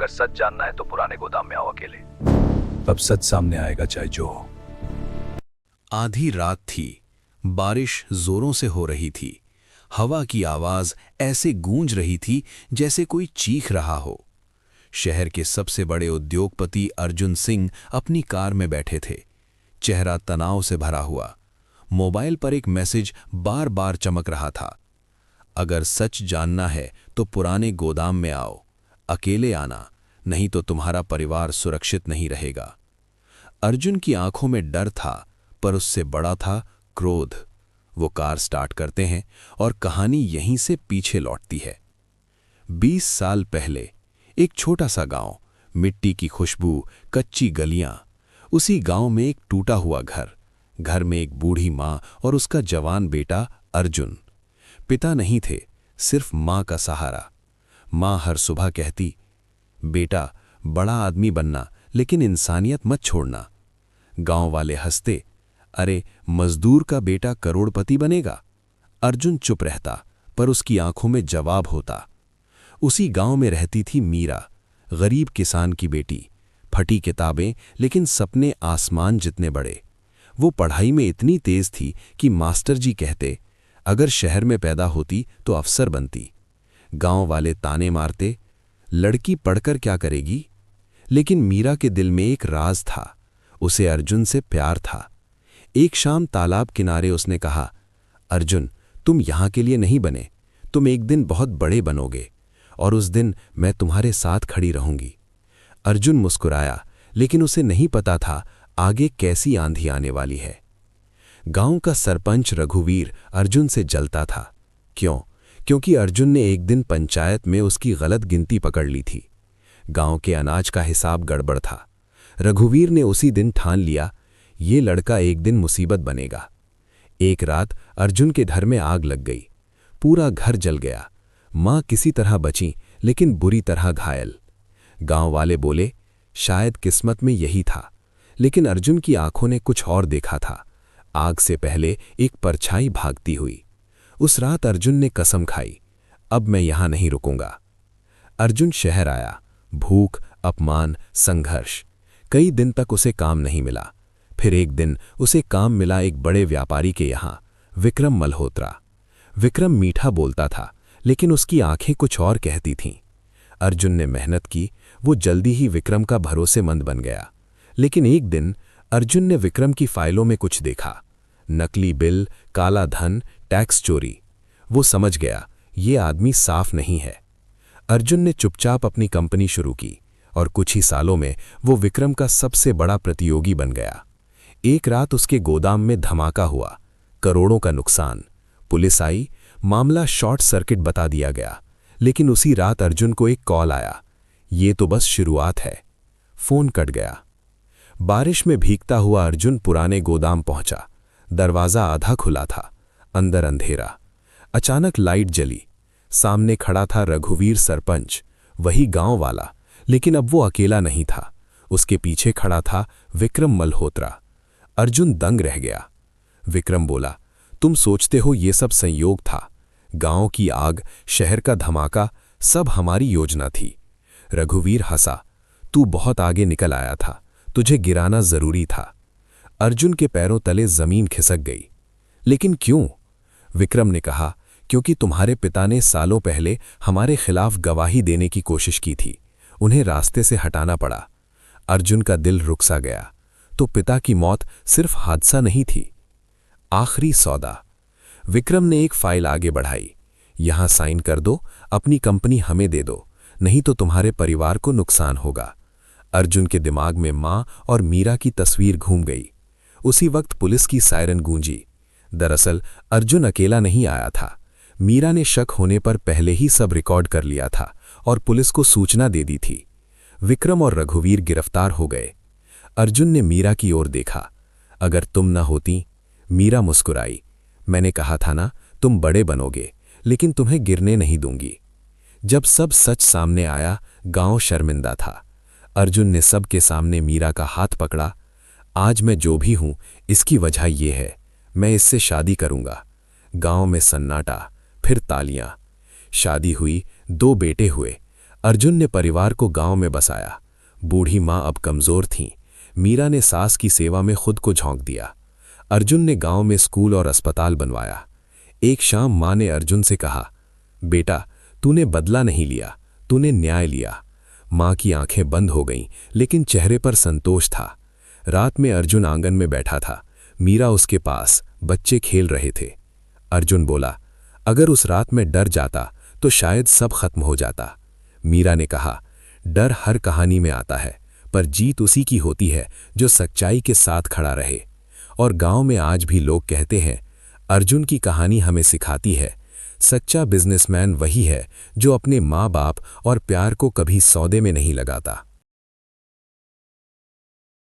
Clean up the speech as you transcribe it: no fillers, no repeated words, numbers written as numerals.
अगर सच जानना है तो पुराने गोदाम में आओ अकेले। अब सच सामने आएगा चाहे जो हो। आधी रात थी। बारिश जोरों से हो रही थी। हवा की आवाज ऐसे गूंज रही थी जैसे कोई चीख रहा हो। शहर के सबसे बड़े उद्योगपति अर्जुन सिंह अपनी कार में बैठे थे, चेहरा तनाव से भरा हुआ। मोबाइल पर एक मैसेज बार बार चमक रहा था, अगर सच जानना है तो पुराने गोदाम में आओ, अकेले आना, नहीं तो तुम्हारा परिवार सुरक्षित नहीं रहेगा। अर्जुन की आंखों में डर था, पर उससे बड़ा था क्रोध। वो कार स्टार्ट करते हैं और कहानी यहीं से पीछे लौटती है। 20 साल पहले एक छोटा सा गांव, मिट्टी की खुशबू, कच्ची गलियां। उसी गांव में एक टूटा हुआ घर में एक बूढ़ी मां और उसका जवान बेटा अर्जुन। पिता नहीं थे, सिर्फ मां का सहारा। मां हर सुबह कहती, बेटा बड़ा आदमी बनना, लेकिन इंसानियत मत छोड़ना। गांव वाले हंसते, अरे मजदूर का बेटा करोड़पति बनेगा। अर्जुन चुप रहता, पर उसकी आंखों में जवाब होता। उसी गांव में रहती थी मीरा, गरीब किसान की बेटी। फटी किताबें, लेकिन सपने आसमान जितने बड़े। वो पढ़ाई में इतनी तेज थी कि मास्टर जी कहते, अगर शहर में पैदा होती तो अफसर बनती। गांव वाले ताने मारते, लड़की पढ़कर क्या करेगी। लेकिन मीरा के दिल में एक राज था, उसे अर्जुन से प्यार था। एक शाम तालाब किनारे उसने कहा, अर्जुन तुम यहां के लिए नहीं बने, तुम एक दिन बहुत बड़े बनोगे, और उस दिन मैं तुम्हारे साथ खड़ी रहूंगी। अर्जुन मुस्कुराया, लेकिन उसे नहीं पता था आगे कैसी आंधी आने वाली है। गांव का सरपंच रघुवीर अर्जुन से जलता था। क्यों? क्योंकि अर्जुन ने एक दिन पंचायत में उसकी गलत गिनती पकड़ ली थी। गांव के अनाज का हिसाब गड़बड़ था। रघुवीर ने उसी दिन ठान लिया, ये लड़का एक दिन मुसीबत बनेगा। एक रात अर्जुन के घर में आग लग गई। पूरा घर जल गया। मां किसी तरह बची, लेकिन बुरी तरह घायल। गांव वाले बोले, शायद किस्मत में यही था। लेकिन अर्जुन की आंखों ने कुछ और देखा था। आग से पहले एक परछाई भागती हुई। उस रात अर्जुन ने कसम खाई, अब मैं यहां नहीं रुकूंगा। अर्जुन शहर आया। भूख, अपमान, संघर्ष। कई दिन तक उसे काम नहीं मिला। फिर एक दिन उसे काम मिला एक बड़े व्यापारी के यहां, विक्रम मल्होत्रा। विक्रम मीठा बोलता था, लेकिन उसकी आंखें कुछ और कहती थीं। अर्जुन ने मेहनत की, वो जल्दी ही विक्रम का भरोसेमंद बन गया। लेकिन एक दिन अर्जुन ने विक्रम की फाइलों में कुछ देखा, नकली बिल, काला धन, टैक्स चोरी। वो समझ गया, ये आदमी साफ नहीं है। अर्जुन ने चुपचाप अपनी कंपनी शुरू की, और कुछ ही सालों में वो विक्रम का सबसे बड़ा प्रतियोगी बन गया। एक रात उसके गोदाम में धमाका हुआ, करोड़ों का नुकसान। पुलिस आई, मामला शॉर्ट सर्किट बता दिया गया। लेकिन उसी रात अर्जुन को एक कॉल आया, ये तो बस शुरुआत है। फोन कट गया। बारिश में भीगता हुआ अर्जुन पुराने गोदाम पहुंचा। दरवाजा आधा खुला था, अंदर अंधेरा। अचानक लाइट जली। सामने खड़ा था रघुवीर सरपंच, वही गांव वाला, लेकिन अब वो अकेला नहीं था। उसके पीछे खड़ा था विक्रम मल्होत्रा। अर्जुन दंग रह गया। विक्रम बोला, तुम सोचते हो ये सब संयोग था? गांव की आग, शहर का धमाका, सब हमारी योजना थी। रघुवीर हंसा, तू बहुत आगे निकल आया था, तुझे गिराना जरूरी था। अर्जुन के पैरों तले जमीन खिसक गई। लेकिन क्यों? विक्रम ने कहा, क्योंकि तुम्हारे पिता ने सालों पहले हमारे खिलाफ गवाही देने की कोशिश की थी, उन्हें रास्ते से हटाना पड़ा। अर्जुन का दिल रुक सा गया। तो पिता की मौत सिर्फ हादसा नहीं थी। आखिरी सौदा। विक्रम ने एक फाइल आगे बढ़ाई, यहां साइन कर दो, अपनी कंपनी हमें दे दो, नहीं तो तुम्हारे परिवार को नुकसान होगा। अर्जुन के दिमाग में मां और मीरा की तस्वीर घूम गई। उसी वक्त पुलिस की सायरन गूंजी। दरअसल अर्जुन अकेला नहीं आया था। मीरा ने शक होने पर पहले ही सब रिकॉर्ड कर लिया था और पुलिस को सूचना दे दी थी। विक्रम और रघुवीर गिरफ्तार हो गए। अर्जुन ने मीरा की ओर देखा, अगर तुम न होती। मीरा मुस्कुराई, मैंने कहा था ना, तुम बड़े बनोगे, लेकिन तुम्हें गिरने नहीं दूंगी। जब सब सच सामने आया, गांव शर्मिंदा था। अर्जुन ने सबके सामने मीरा का हाथ पकड़ा, आज मैं जो भी हूं, इसकी वजह यह है, मैं इससे शादी करूंगा। गांव में सन्नाटा, फिर तालियां। शादी हुई, 2 बेटे हुए। अर्जुन ने परिवार को गांव में बसाया। बूढ़ी माँ अब कमजोर थीं। मीरा ने सास की सेवा में खुद को झोंक दिया। अर्जुन ने गांव में स्कूल और अस्पताल बनवाया। एक शाम माँ ने अर्जुन से कहा, बेटा, तूने बदला नहीं लिया, तूने न्याय लिया। माँ की आंखें बंद हो गईं, लेकिन चेहरे पर संतोष था। रात में अर्जुन आंगन में बैठा था। मीरा उसके पास, बच्चे खेल रहे थे। अर्जुन बोला, अगर उस रात में डर जाता तो शायद सब खत्म हो जाता। मीरा ने कहा, डर हर कहानी में आता है, पर जीत उसी की होती है जो सच्चाई के साथ खड़ा रहे। और गांव में आज भी लोग कहते हैं, अर्जुन की कहानी हमें सिखाती है, सच्चा बिजनेसमैन वही है जो अपने माँ बाप और प्यार को कभी सौदे में नहीं लगाता।